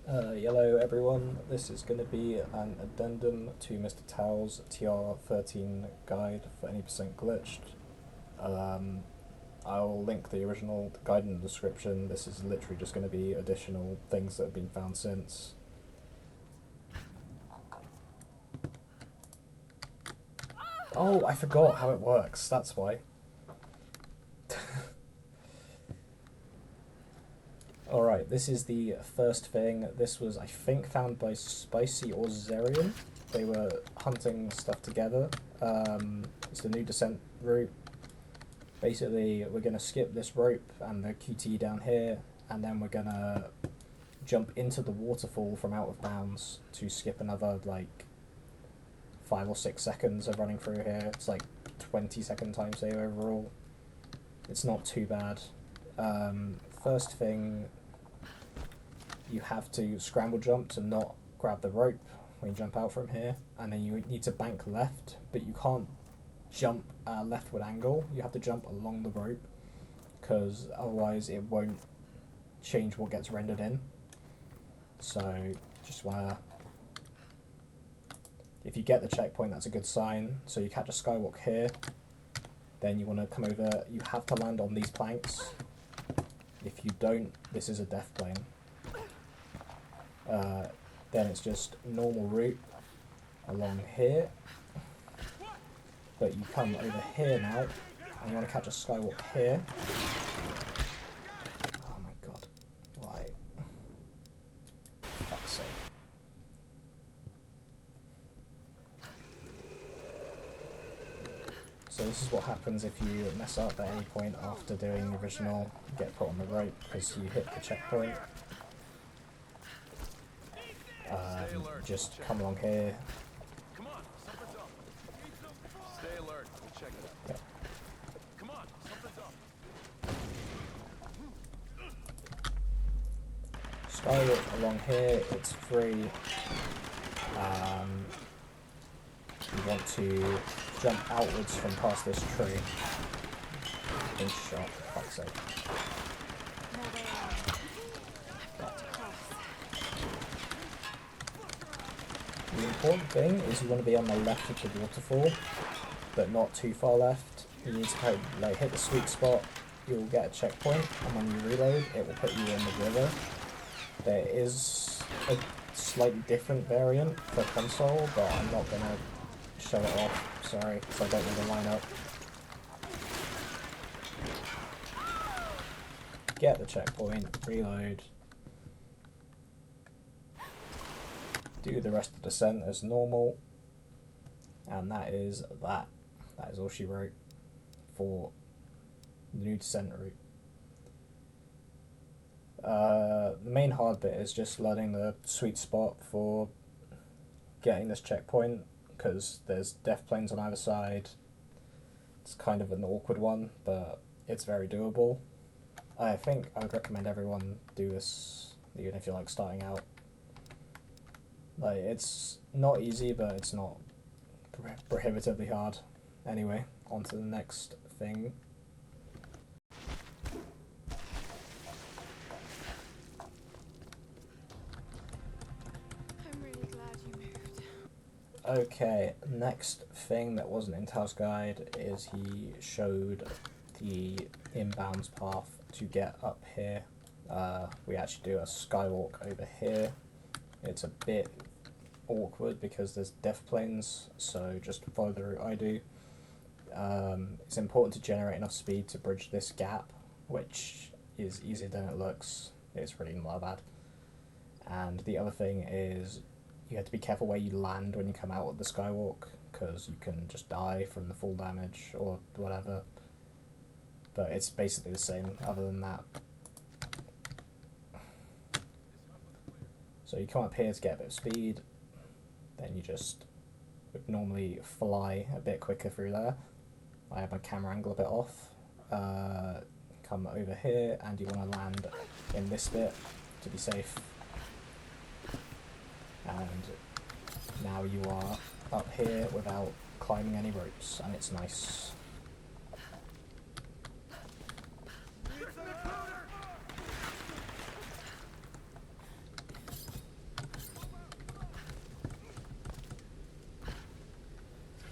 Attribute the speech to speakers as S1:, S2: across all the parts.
S1: Hello everyone, this is going to be an addendum to MrTau's TR13 guide for any percent glitched. I'll link the original guide in the description. This is literally just going to be additional things that have been found since. Oh, I forgot how it works, that's why. Alright, this is the first thing. This was, I think, found by Spicy or Xerian. They were hunting stuff together. It's the new descent route. Basically, we're going to skip this rope and the QT down here, and then we're going to jump into the waterfall from out of bounds to skip another, like, 5 or 6 seconds of running through here. It's like 20-second time save overall. It's not too bad. First thing, you have to scramble jump to not grab the rope when you jump out from here, and then you need to bank left, but you can't jump leftward angle. You have to jump along the rope, because otherwise it won't change what gets rendered in. So just wanna, if you get the checkpoint, that's a good sign. So you catch a skywalk here, then you want to come over. You have to land on these planks. If you don't, this is a death plane. Then it's just normal route along here. But you come over here now, and you want to catch a skywalk here. Oh my god. Why? Fuck's sake. So this is what happens if you mess up at any point after doing the original, you get put on the rope because you hit the checkpoint. Just come along here.
S2: Come on, something's up. Stay alert. We'll check it out.
S1: Yep.
S2: Come on, something's up.
S1: Skywalk along here, it's free. You want to jump outwards from past this tree. Been shot, for fuck's sake. The important thing is you want to be on the left of the waterfall, but not too far left. You need to kind of, like, hit the sweet spot, you'll get a checkpoint, and when you reload, it will put you in the river. There is a slightly different variant for console, but I'm not going to show it off, sorry, because I don't know the lineup. Get the checkpoint, reload, do the rest of the descent as normal, and that is that. That is all she wrote for the new descent route. The main hard bit is just learning the sweet spot for getting this checkpoint, because there's death planes on either side. It's kind of an awkward one, but it's very doable. I think I would recommend everyone do this, even if you're like starting out. Like, it's not easy, but it's not prohibitively hard. Anyway, on to the next thing.
S3: I'm really glad you moved.
S1: Okay, next thing that wasn't in Tau's guide is he showed the inbounds path to get up here. We actually do a skywalk over here. It's a bit awkward because there's death planes, so just follow the route I do. It's important to generate enough speed to bridge this gap, which is easier than it looks. It's really not that bad. And the other thing is you have to be careful where you land when you come out of the skywalk, because you can just die from the fall damage or whatever. But it's basically the same other than that. So you come up here to get a bit of speed, then you just would normally fly a bit quicker through there. I have my camera angle a bit off. Come over here and you want to land in this bit to be safe. And now you are up here without climbing any ropes, and it's nice.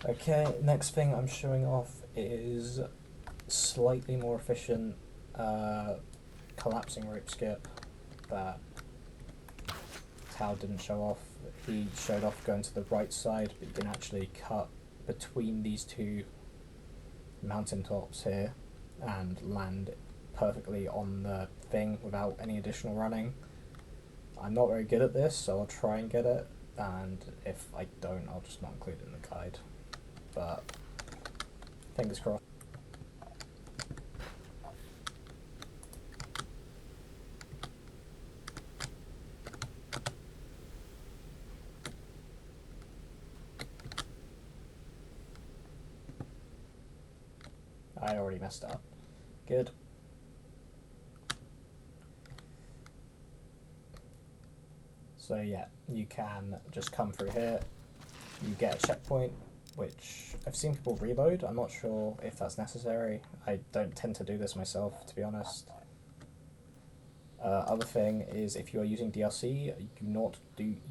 S1: Okay, next thing I'm showing off is slightly more efficient collapsing rope skip that Tau didn't show off. He showed off going to the right side, but you can actually cut between these two mountain tops here and land perfectly on the thing without any additional running. I'm not very good at this, so I'll try and get it, and if I don't, I'll just not include it in the guide. But fingers crossed. I already messed up. Good. So yeah, you can just come through here, you get a checkpoint, which I've seen people reload. I'm not sure if that's necessary. I don't tend to do this myself, to be honest. Other thing is, if you are using DLC, you do not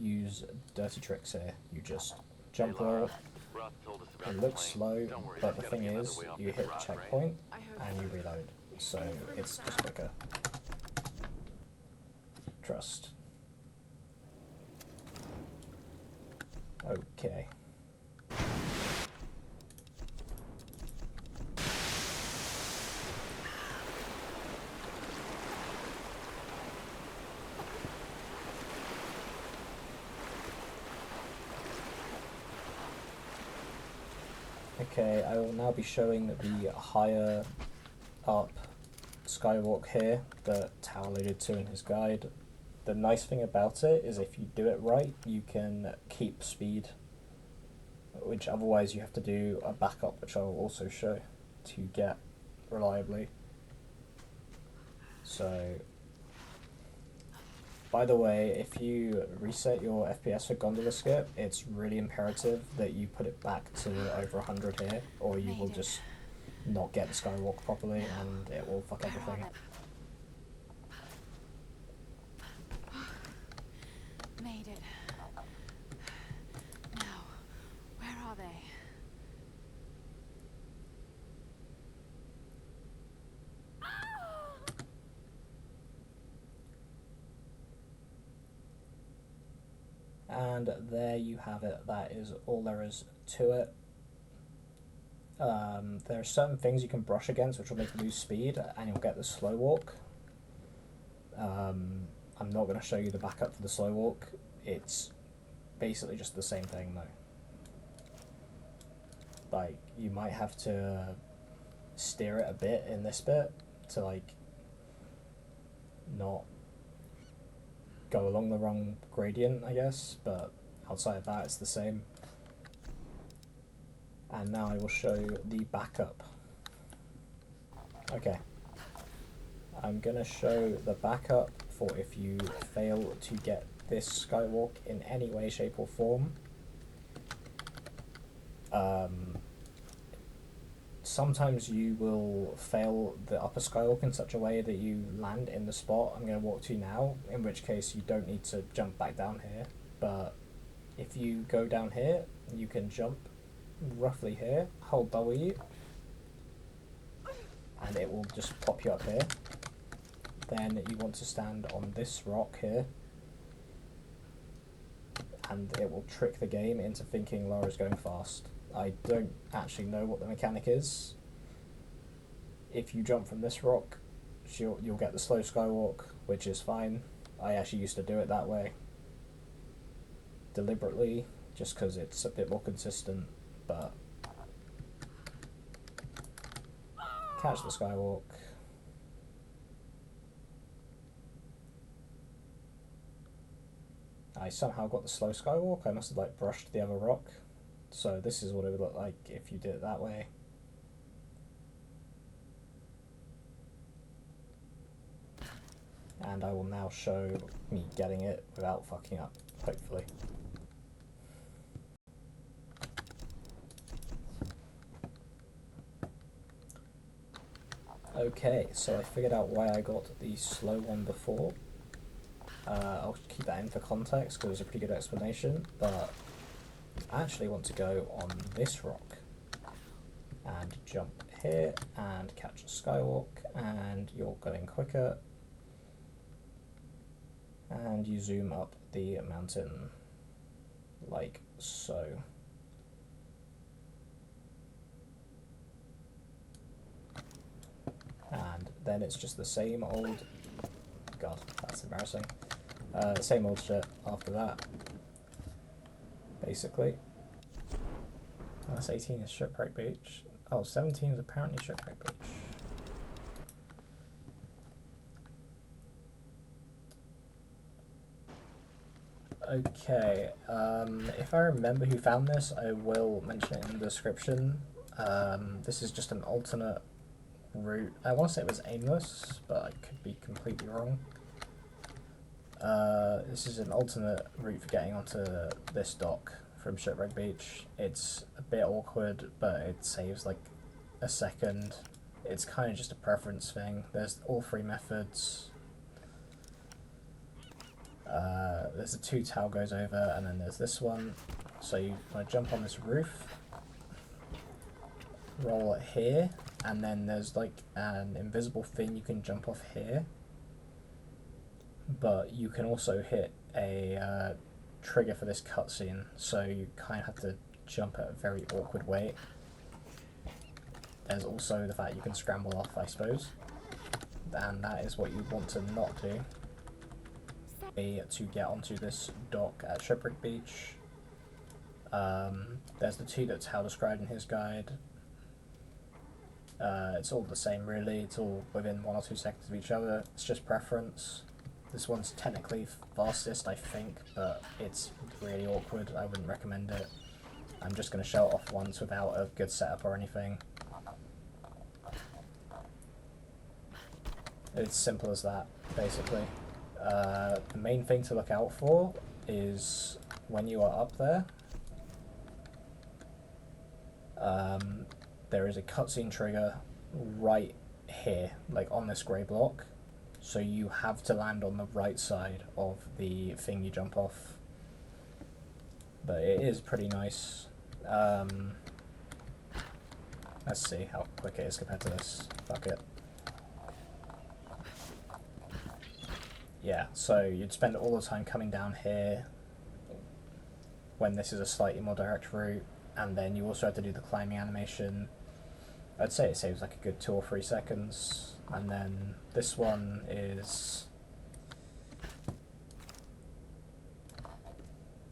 S1: use dirty tricks here. You just jump through it. It looks slow, but the thing is, you hit the checkpoint and you reload, so it's just quicker. Trust. Okay. Okay, I will now be showing the higher up Skywalk here that Tau alluded to in his guide. The nice thing about it is if you do it right, you can keep speed, which otherwise you have to do a backup, which I will also show, to get reliably. So, by the way, if you reset your FPS for gondola skip, it's really imperative that you put it back to over 100 here, or you will just not get the Skywalk properly and it will fuck everything.
S3: Made it. Now, where are they?
S1: And there you have it. That is all there is to it. There are certain things you can brush against which will make you lose speed, and you'll get the slow walk. I'm not going to show you the backup for the slow walk. It's basically just the same thing though. Like, you might have to steer it a bit in this bit to like not go along the wrong gradient, I guess, but outside of that it's the same. And now I will show you the backup. Okay. I'm gonna show the backup for if you fail to get this Skywalk in any way, shape or form. Sometimes you will fail the upper Skywalk in such a way that you land in the spot I'm going to walk to now, in which case you don't need to jump back down here. But if you go down here, you can jump roughly here, hold W, and it will just pop you up here. Then you want to stand on this rock here, and it will trick the game into thinking Lara's going fast. I don't actually know what the mechanic is. If you jump from this rock, you'll get the slow Skywalk, which is fine. I actually used to do it that way deliberately, just because it's a bit more consistent, but catch the Skywalk. I somehow got the slow Skywalk. I must have like brushed the other rock. So this is what it would look like if you did it that way. And I will now show me getting it without fucking up, hopefully. Okay, so I figured out why I got the slow one before. I'll keep that in for context because it's a pretty good explanation, but I actually want to go on this rock and jump here and catch a skywalk, and you're going quicker, and you zoom up the mountain like so. And then it's just the same old, God, that's embarrassing, same old shit after that, basically. That's 18 is Shipwreck Beach. Oh, 17 is apparently Shipwreck Beach. Okay, if I remember who found this, I will mention it in the description. This is just an alternate route. I want to say it was aimless, but I could be completely wrong. This is an alternate route for getting onto this dock from Shipwreck Beach. It's a bit awkward, but it saves like a second. It's kind of just a preference thing. There's all three methods. There's a 2 tau goes over, and then there's this one. So you want to jump on this roof, roll it here, and then there's like an invisible thing you can jump off here. But you can also hit a trigger for this cutscene, so you kind of have to jump at a very awkward weight. There's also the fact you can scramble off, I suppose, and that is what you want to not do. To get onto this dock at Shipwreck Beach, there's the 2 that Tau described in his guide. It's all the same really, it's all within 1 or 2 seconds of each other, it's just preference. This one's technically fastest, I think, but it's really awkward, I wouldn't recommend it. I'm just going to show it off once without a good setup or anything. It's simple as that, basically. The main thing to look out for is when you are up there, there is a cutscene trigger right here, like on this grey block. So you have to land on the right side of the thing you jump off. But it is pretty nice. Let's see how quick it is compared to this. Fuck it. Yeah, so you'd spend all the time coming down here when this is a slightly more direct route, and then you also have to do the climbing animation. I'd say it saves like a good 2 or 3 seconds, and then this one is...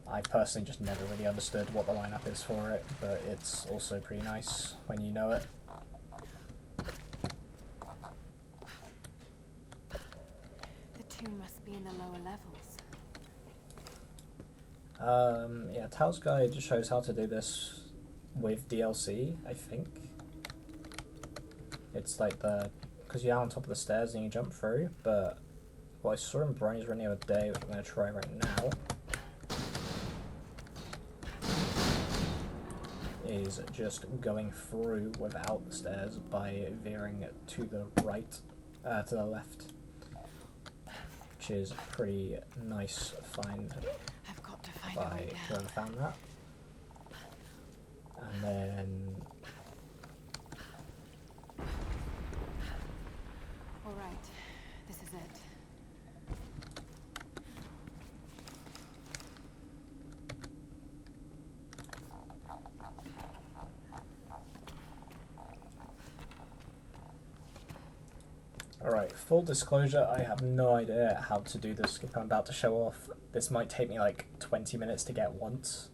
S1: I personally just never really understood what the lineup is for it, but it's also pretty nice when you know it.
S3: Must be in the lower levels.
S1: Yeah, Tau's guide just shows how to do this with DLC, I think. It's like because you're on top of the stairs and you jump through, but what I saw in Brony's run the other day, which I'm going to try right now, is just going through without the stairs by veering to the right, to the left. Which is a pretty nice find
S3: I've got to find
S1: by
S3: a way down.
S1: whoever found that. And then...
S3: Alright, this is it.
S1: Alright, full disclosure, I have no idea how to do the skip I'm about to show off. This might take me like 20 minutes to get once.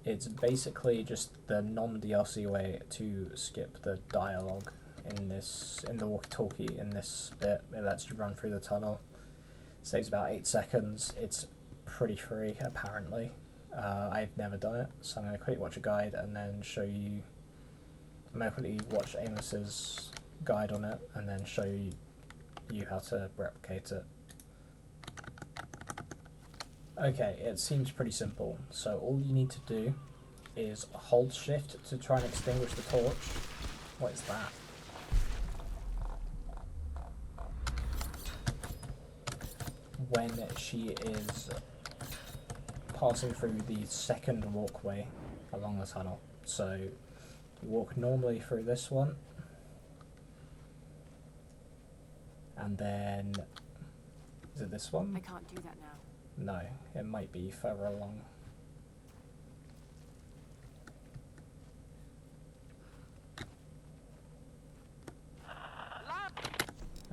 S1: It's basically just the non-DLC way to skip the dialogue in the walkie-talkie in this bit. It lets you run through the tunnel. It saves about 8 seconds. It's pretty free, apparently. I've never done it, so I'm going to quickly watch a guide and then show you... I'm going to quickly watch Amos's guide on it and then show you how to replicate it. Okay, it seems pretty simple. So all you need to do is hold shift to try and extinguish the torch. What is that? When she is passing through the second walkway along the tunnel. So you walk normally through this one, and then is it this one?
S3: I can't do that now.
S1: No, it might be further along.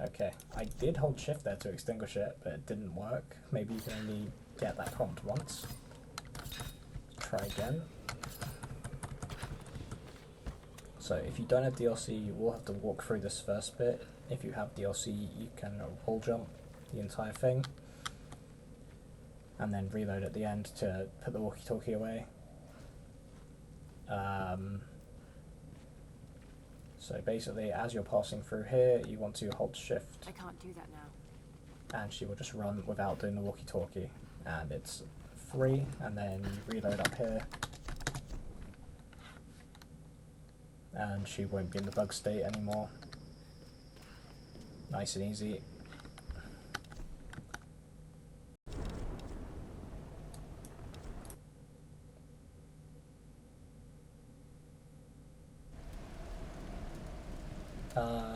S1: Okay, I did hold shift there to extinguish it, but it didn't work. Maybe you can only get that prompt once. Try again. So if you don't have DLC, you will have to walk through this first bit. If you have DLC, you can wall jump the entire thing, and then reload at the end to put the walkie-talkie away. So basically, as you're passing through here, you want to hold shift.
S3: I can't do that now.
S1: And she will just run without doing the walkie-talkie. And it's free, and then you reload up here. And she won't be in the bug state anymore. Nice and easy.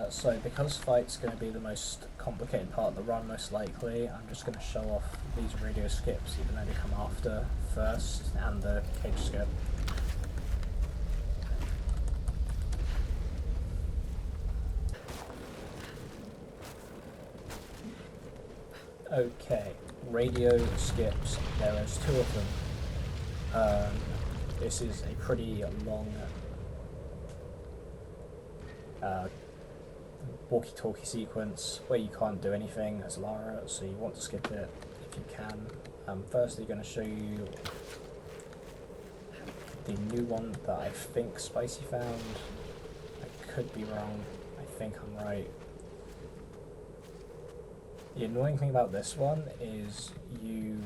S1: So because fight's going to be the most complicated part of the run most likely, I'm just going to show off these radio skips even though they come after first, and the cage skip. Okay, radio skips, there is 2 of them. This is a pretty long walkie-talkie sequence where you can't do anything as Lara, so you want to skip it if you can. Firstly, going to show you the new one that I think Spicy found. I could be wrong, I think I'm right. The annoying thing about this one is you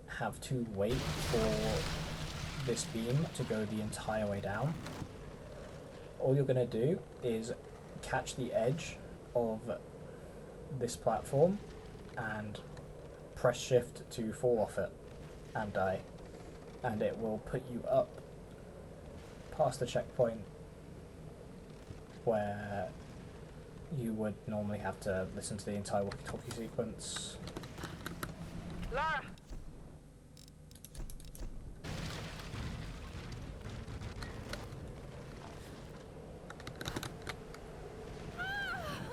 S1: have to wait for this beam to go the entire way down. All you're going to do is catch the edge of this platform and press shift to fall off it and die, and it will put you up past the checkpoint where you would normally have to listen to the entire walkie-talkie sequence.
S4: Lara!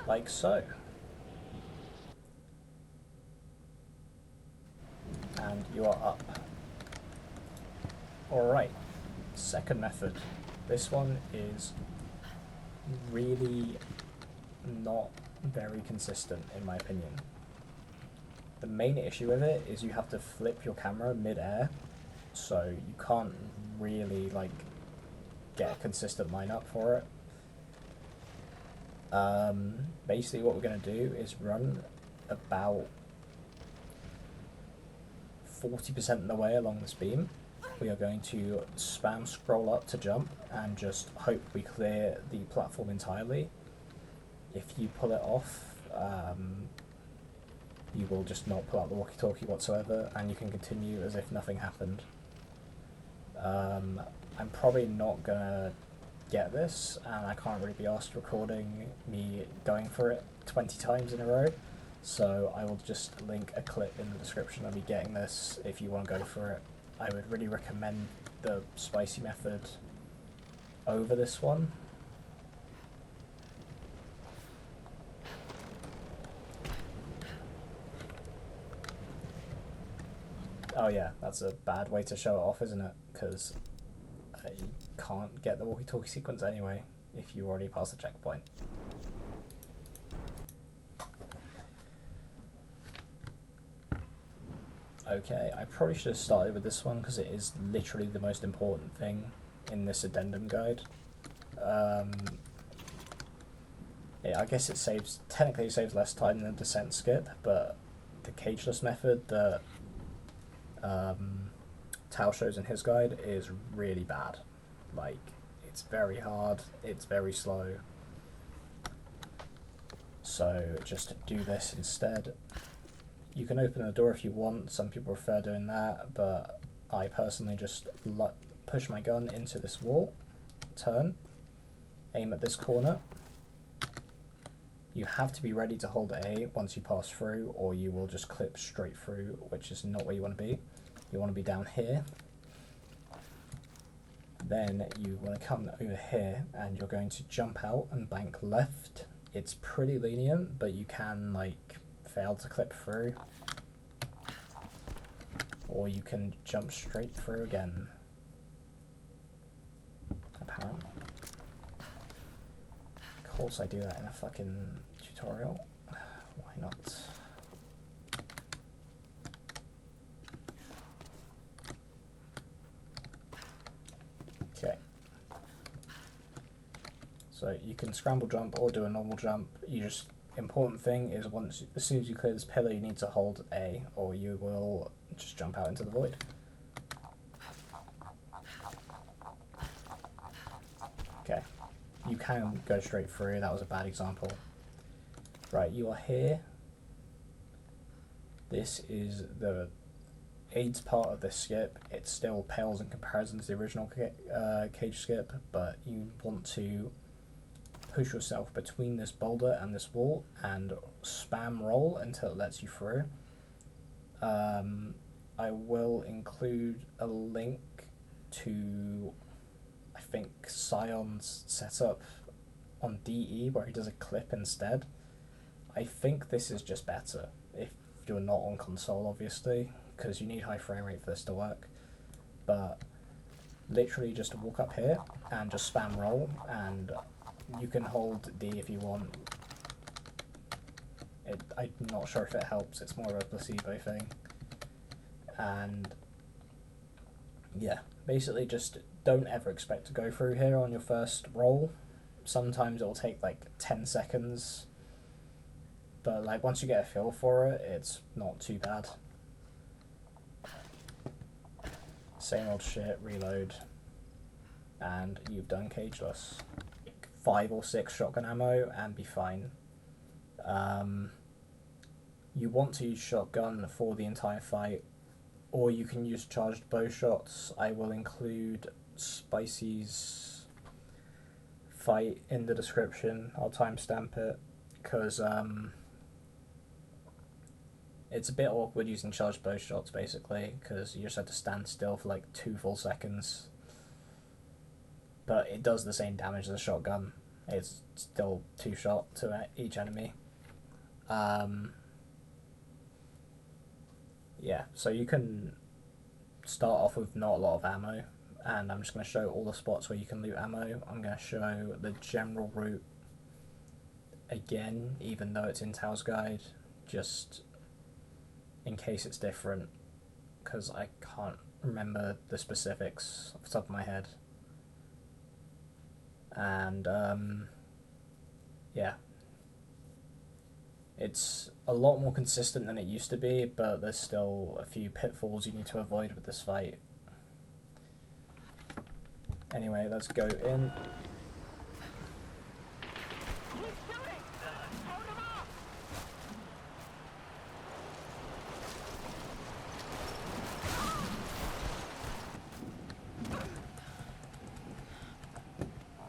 S1: Like so. And you are up. Alright, second method. This one is really not very consistent in my opinion. The main issue with it is you have to flip your camera mid-air, so you can't really like get a consistent lineup for it. Basically what we're going to do is run about 40% of the way along this beam. We are going to spam scroll up to jump and just hope we clear the platform entirely. If you pull it off, you will just not pull out the walkie-talkie whatsoever, and you can continue as if nothing happened. I'm probably not gonna get this, and I can't really be asked recording me going for it 20 times in a row, so I will just link a clip in the description of me getting this if you want to go for it. I would really recommend the spicy method over this one. Oh yeah, that's a bad way to show it off, isn't it? Because you can't get the walkie-talkie sequence anyway if you already passed the checkpoint. Okay, I probably should have started with this one because it is literally the most important thing in this addendum guide. Yeah, I guess it technically saves less time than the descent skip, but the Cageless method that Tau shows in his guide is really bad. Like, it's very hard, it's very slow. So just do this instead. You can open the door if you want. Some people prefer doing that, but I personally just push my gun into this wall, turn, aim at this corner. You have to be ready to hold A once you pass through, or you will just clip straight through, which is not where you want to be. You want to be down here. Then you want to come over here, and you're going to jump out and bank left. It's pretty lenient, but you can like fail to clip through, or you can jump straight through again. Apparently. Of course I do that in a fucking tutorial. Why not? Okay. So you can scramble jump or do a normal jump. Important thing is as soon as you clear this pillar, you need to hold A, or you will just jump out into the void. Okay. You can go straight through. That was a bad example. Right, you are here. This is the AIDS part of this skip. It still pales in comparison to the original cage skip, but you want to push yourself between this boulder and this wall and spam roll until it lets you through. I will include a link to, I think, Scion's setup on DE where he does a clip instead. I think this is just better if you're not on console, obviously, because you need high frame rate for this to work. But literally just walk up here and just spam roll, and you can hold D if you want. I'm not sure if it helps, it's more of a placebo thing. And yeah, basically just don't ever expect to go through here on your first roll. Sometimes it'll take like 10 seconds, but like once you get a feel for it, it's not too bad. Same old shit, reload, and you've done Cageless. 5 or 6 shotgun ammo and be fine. You want to use shotgun for the entire fight, or you can use charged bow shots. I will include Spicy's fight in the description. I'll timestamp it because it's a bit awkward using charged bow shots basically, because you just have to stand still for like 2 full seconds. But it does the same damage as a shotgun. It's still 2 shot to each enemy. Yeah, so you can start off with not a lot of ammo, and I'm just going to show all the spots where you can loot ammo. I'm going to show the general route again, even though it's in Tau's guide, just in case it's different, because I can't remember the specifics off the top of my head. And yeah, it's a lot more consistent than it used to be, but there's still a few pitfalls you need to avoid with this fight. Anyway, let's go in.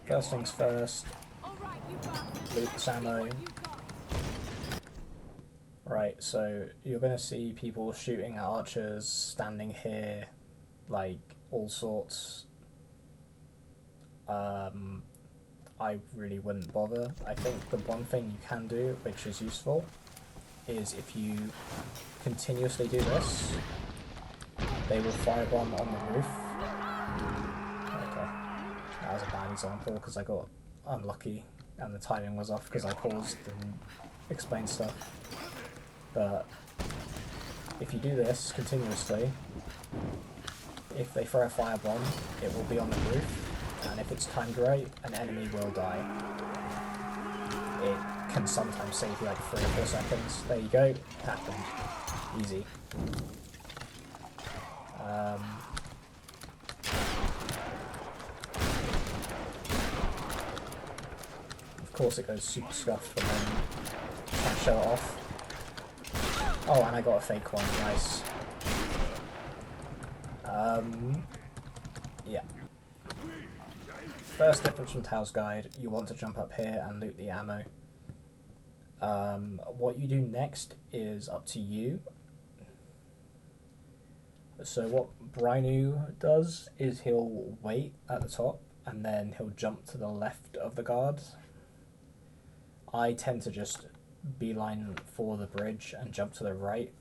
S1: First things first, loot this ammo. Right, so you're going to see people shooting at archers, standing here, like all sorts. I really wouldn't bother. I think the one thing you can do, which is useful, is if you continuously do this, they will firebomb on the roof. Okay, that was a bad example because I got unlucky and the timing was off because I paused and explained stuff. But if you do this continuously, if they throw a firebomb, it will be on the roof, and if it's timed right, an enemy will die. It can sometimes save you like 3 or 4 seconds. There you go, happened. Easy. Of course it goes super scuffed when I'm trying to show it off. Oh, and I got a fake one, nice. Yeah. First difference from Tau's guide, you want to jump up here and loot the ammo. What you do next is up to you. So what Brinu does is he'll wait at the top and then he'll jump to the left of the guard. I tend to just beeline for the bridge and jump to the right.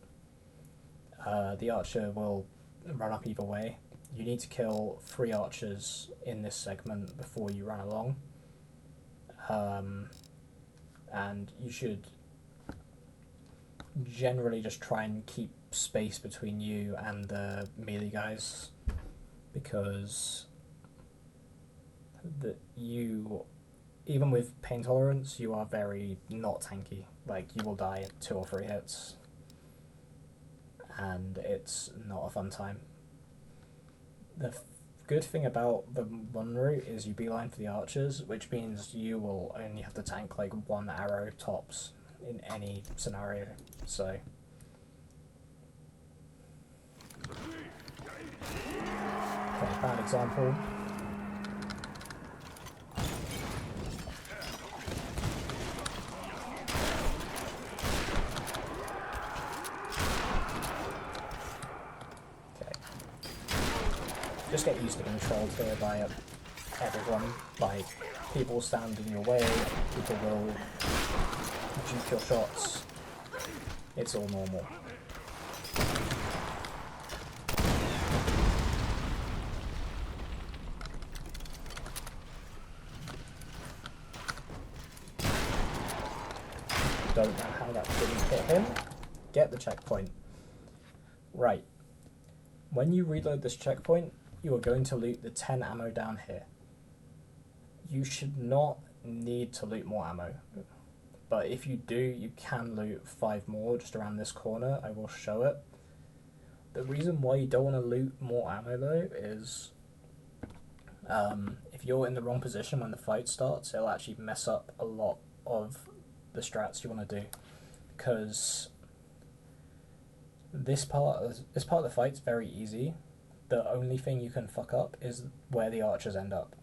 S1: The archer will run up either way. You need to kill 3 archers in this segment before you run along. And you should generally just try and keep space between you and the melee guys, because even with pain tolerance, you are very not tanky. Like, you will die in 2 or 3 hits, and it's not a fun time. The good thing about the one route is you beeline for the archers, which means you will only have to tank like 1 arrow tops in any scenario. So okay, bad example. Just get used to being trolled here by everyone. Like, people stand in your way, people will juke your shots. It's all normal. Don't know how that didn't hit him. Get the checkpoint. Right. When you reload this checkpoint, you are going to loot the 10 ammo down here. You should not need to loot more ammo, but if you do, you can loot 5 more just around this corner. I will show it. The reason why you don't want to loot more ammo though is if you're in the wrong position when the fight starts, it'll actually mess up a lot of the strats you want to do, because this part of the fight's very easy. The only thing you can fuck up is where the archers end up.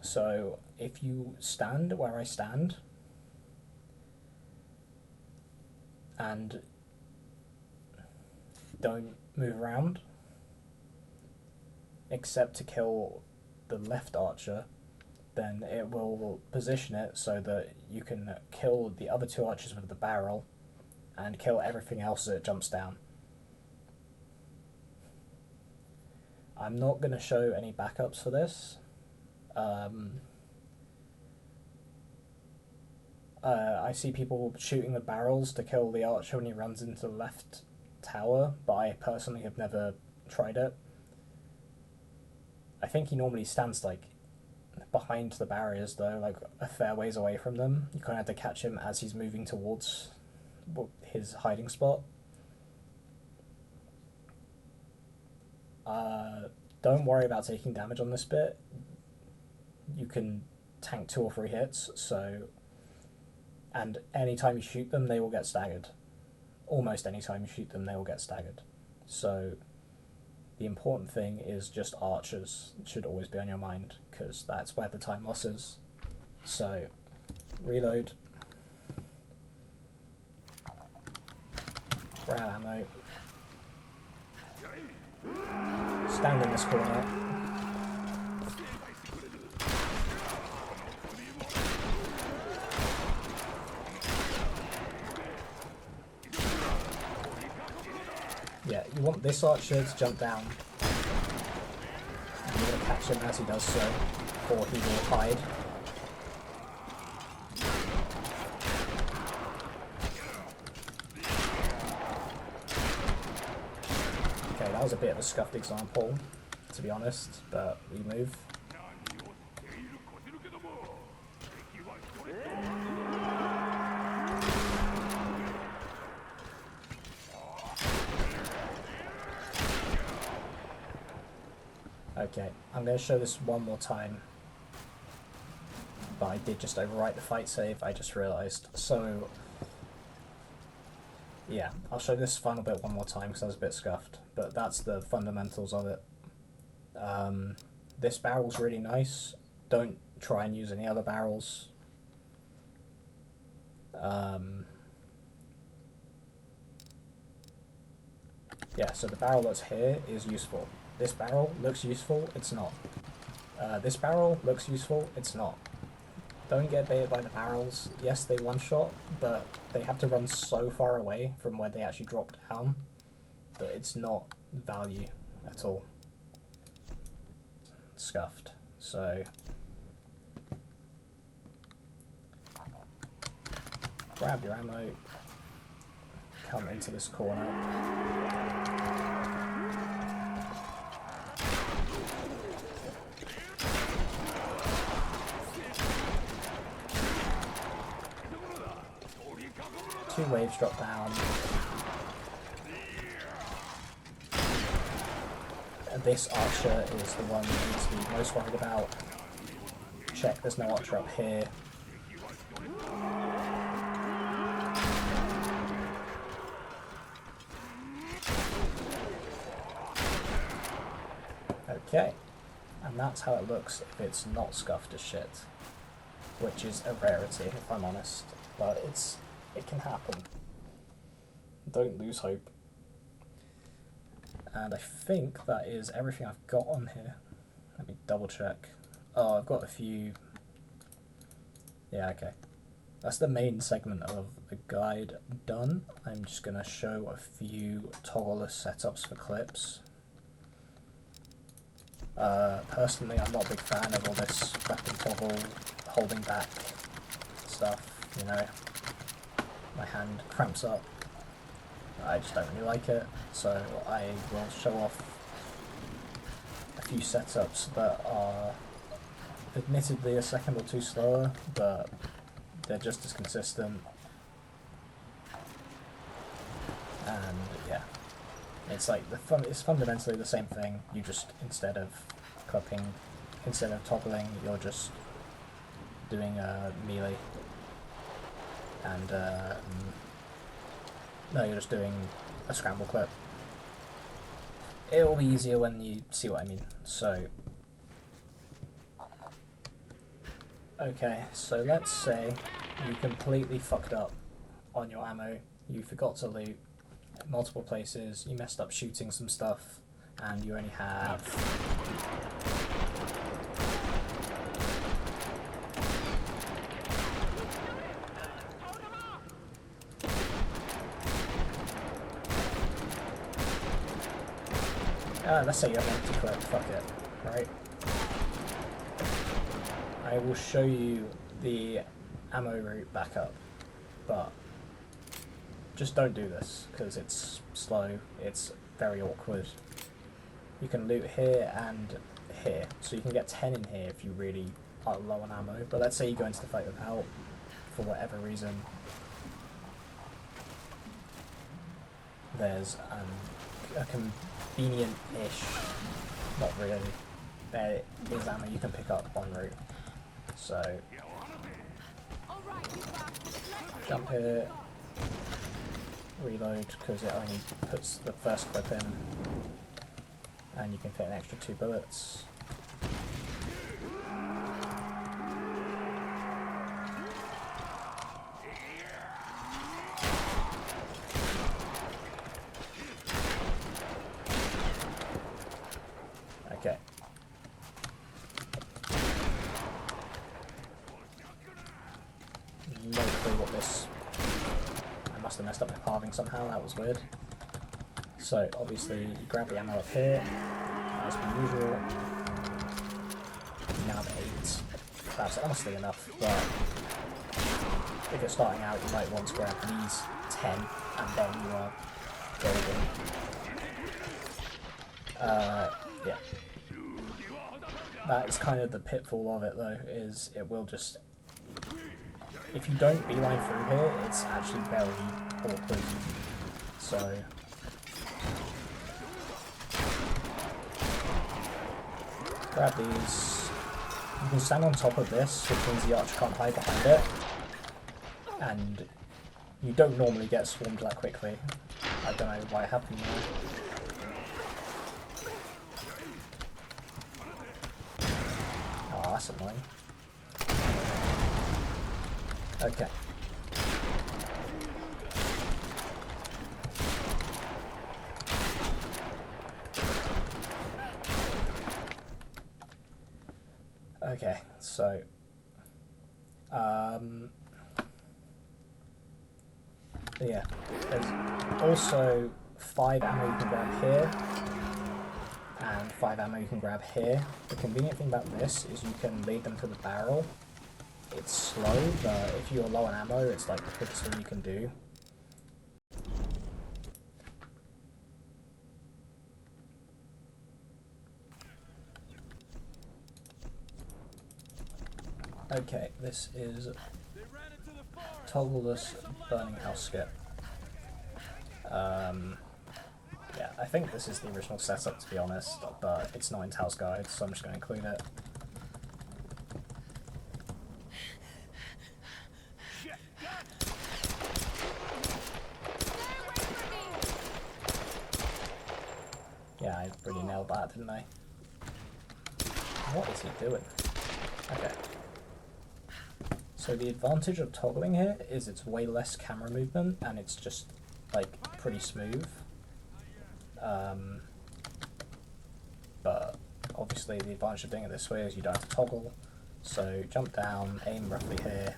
S1: So if you stand where I stand and don't move around except to kill the left archer, then it will position it so that you can kill the other 2 archers with the barrel and kill everything else as it jumps down. I'm not going to show any backups for this. I see people shooting the barrels to kill the archer when he runs into the left tower, but I personally have never tried it. I think he normally stands like behind the barriers though, like a fair ways away from them. You kind of have to catch him as he's moving towards his hiding spot. Don't worry about taking damage on this bit. You can tank 2 or 3 hits, and anytime you shoot them, they will get staggered. Almost any time you shoot them, they will get staggered. So the important thing is just archers. It should always be on your mind, because that's where the time loss is. So, reload. Grab ammo. Stand in this corner. Yeah, you want this archer to jump down. And you're going to catch him as he does so, or he will hide. Okay, that was a bit of a scuffed example, to be honest, but we move. Okay, I'm going to show this one more time, but I did just overwrite the fight save, I just realised. So, yeah, I'll show this final bit one more time because I was a bit scuffed, but that's the fundamentals of it. This barrel's really nice. Don't try and use any other barrels. Yeah, so the barrel that's here is useful. This barrel looks useful, it's not. This barrel looks useful, it's not. Don't get baited by the barrels. Yes, they one-shot, but they have to run so far away from where they actually drop down that it's not value at all. Scuffed. So grab your ammo, come into this corner. Two waves drop down. And this archer is the one you need to be most worried about. Check there's no archer up here. Okay, and that's how it looks if it's not scuffed as shit, which is a rarity if I'm honest, but it can happen. Don't lose hope. And I think that is everything I've got on here. Let me double check. Oh, I've got a few. Yeah, okay. That's the main segment of the guide done. I'm just going to show a few Toggleless setups for clips. Personally, I'm not a big fan of all this weapon toggle holding back stuff, you know. My hand cramps up. I just don't really like it, so I will show off a few setups that are admittedly a second or two slower, but they're just as consistent. And yeah, it's like it's fundamentally the same thing. You just instead of toggling, you're just doing a melee. And no, you're just doing a scramble clip. It'll be easier when you see what I mean. So, okay, so let's say you completely fucked up on your ammo. You forgot to loot multiple places. You messed up shooting some stuff, and you only have let's say you have an empty clip, fuck it, right? I will show you the ammo route back up, but just don't do this, because it's slow, it's very awkward. You can loot here and here, so you can get 10 in here if you really are low on ammo, but let's say you go into the fight without, for whatever reason. There's a convenient-ish, not really, there is ammo you can pick up en route. So, jump here, reload, because it only puts the first clip in, and you can fit an extra 2 bullets. Okay. No clue what this... I must have messed up my carving somehow, that was weird. So, obviously, you grab the ammo up here, as per usual. You now have 8. That's honestly enough, but if you're starting out, you might want to grab these 10, and then you are golden. Yeah. That is kind of the pitfall of it, though, is it will just... If you don't beeline through here, it's actually very awkward. So... grab these. You can stand on top of this, which means the archer can't hide behind it. And You don't normally get swarmed that quickly. I don't know why it happened there. Oh, that's annoying. Okay. Okay, so yeah, there's also 5 ammo you can grab here and 5 ammo you can grab here. The convenient thing about this is you can lead them to the barrel. It's slow, but if you're low on ammo, it's like the quickest thing you can do. Okay, this is Toggleless Burning House Skip. Yeah, I think this is the original setup, to be honest, but it's not in Tao's guide, so I'm just going to include it. Yeah, I really nailed that, didn't I? What is he doing? Okay. So the advantage of toggling here is it's way less camera movement and it's just like pretty smooth. But obviously the advantage of doing it this way is you don't have to toggle. So jump down, aim roughly here,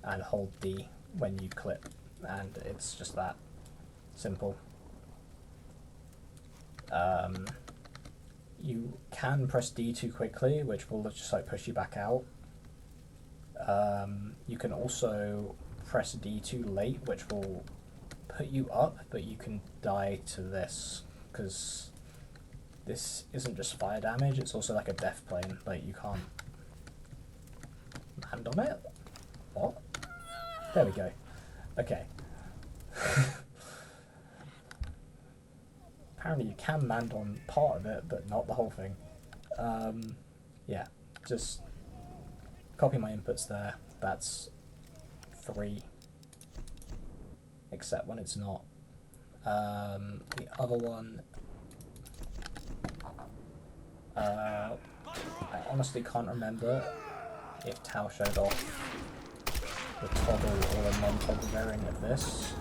S1: and hold D when you clip, and it's just that simple. You can press D too quickly, which will just like push you back out. You can also press D too late, which will put you up, but you can die to this, because this isn't just fire damage, it's also like a death plane, like you can't land on it? What? There we go. Okay. Apparently you can land on part of it, but not the whole thing. Yeah, just copy my inputs there. That's 3. Except when it's not. The other one... I honestly can't remember if Tau showed off the toggle or a non-toggle variant of this.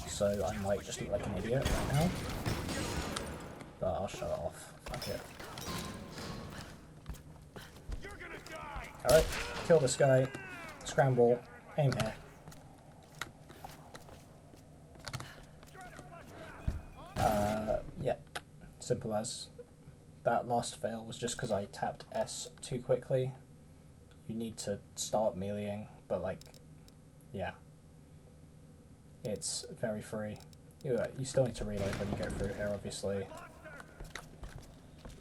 S1: So I might just look like an idiot right now. But I'll show it off. Fuck it. Alright, kill this guy, scramble, aim here. Yeah, simple as. That last fail was just because I tapped S too quickly. You need to start meleeing, but like, yeah. It's very free. You still need to reload when you go through here, obviously.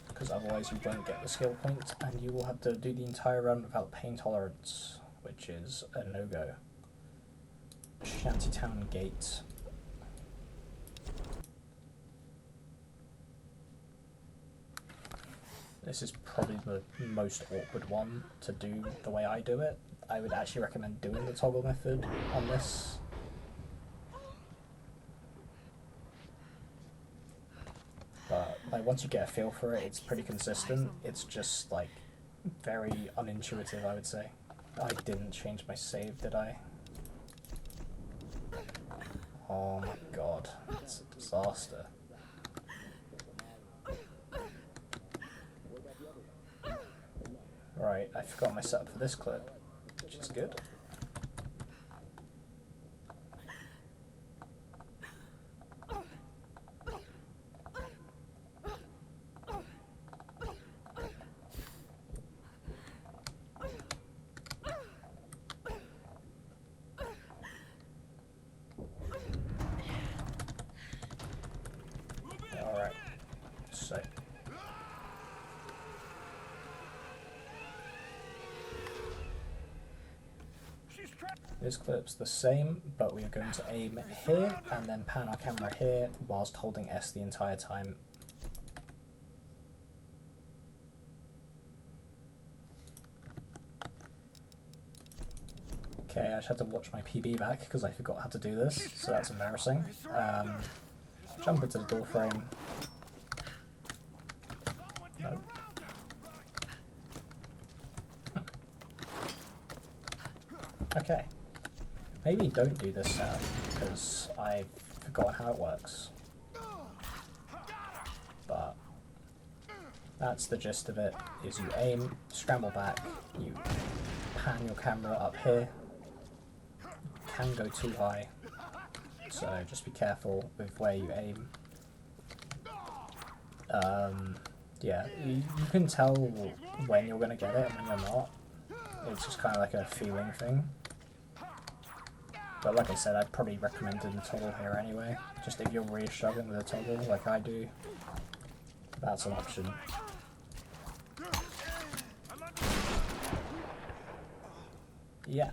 S1: Because otherwise you won't get the skill point, and you will have to do the entire run without pain tolerance, which is a no-go. Shantytown Gate. This is probably the most awkward one to do the way I do it. I would actually recommend doing the toggle method on this. But like once you get a feel for it, it's pretty consistent. It's just like very unintuitive, I would say. I didn't change my save, did I? Oh my god, it's a disaster. Right, I forgot my setup for this clip, which is good. Alright, so this clip's the same, but we are going to aim here and then pan our camera here whilst holding S the entire time. Okay, I just had to watch my PB back because I forgot how to do this, so that's embarrassing. Jump into the door frame. No. Okay. Maybe don't do this now, because I forgot how it works. But that's the gist of it, is you aim, scramble back, you pan your camera up here. You can go too high, so just be careful with where you aim. Yeah, you can tell when you're going to get it and when you're not. It's just kind of like a feeling thing. But like I said, I'd probably recommend doing the toggle here anyway. Just if you're really struggling with a toggle like I do, that's an option. Yeah.